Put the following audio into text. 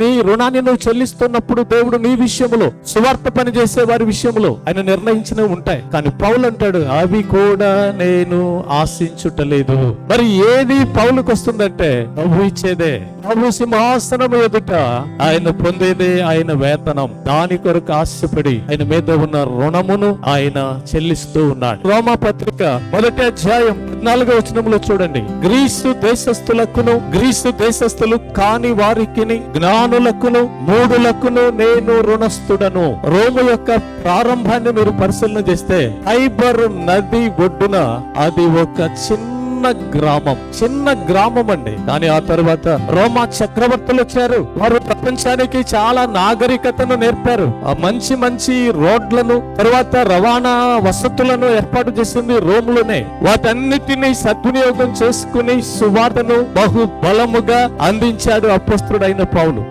నీ రుణాన్ని నువ్వు చెల్లిస్తున్నప్పుడు దేవుడు నీ విషయంలో, సువార్త పని చేసే వారి విషయంలో ఆయన నిర్ణయించినవి ఉంటాయి. కానీ పౌలు అంటాడు, అవి కూడా నేను ఆశించుటలేదు. మరి ఏది పౌలుకు వస్తుందంటే ప్రభు ఇచ్చేదే. ప్రభు సింహాసనం ఎదుట ఆయన పొందేదే ఆయన వేతనం. దాని కొరకు ఆశపడి ఆయన మీద ఉన్న రుణమును ఆయన చెల్లిస్తూ ఉన్నాడు. రోమా పత్రిక 1వ అధ్యాయం 4వ వచనంలో చూడండి, గ్రీసు దేశస్థులకును గ్రీసు దేశస్థులు కాని వారికిని జ్ఞానులకును మూఢులకును నేను రుణస్థుడను. రోము యొక్క ప్రారంభాన్ని మీరు పరిశీలన చేస్తే టైబర్ నది ఒడ్డున అది ఒక చిన్న గ్రామం అండి. కానీ ఆ తర్వాత రోమా చక్రవర్తులు వచ్చారు. వారు ప్రపంచానికి చాలా నాగరికతను నేర్పారు. ఆ మంచి రోడ్లను, తర్వాత రవాణా వసతులను ఏర్పాటు చేసింది రోములోనే. వాటన్నిటినీ సద్వినియోగం చేసుకుని సువార్తను బహు బలముగా అందించాడు అపోస్తలుడైన పౌలు.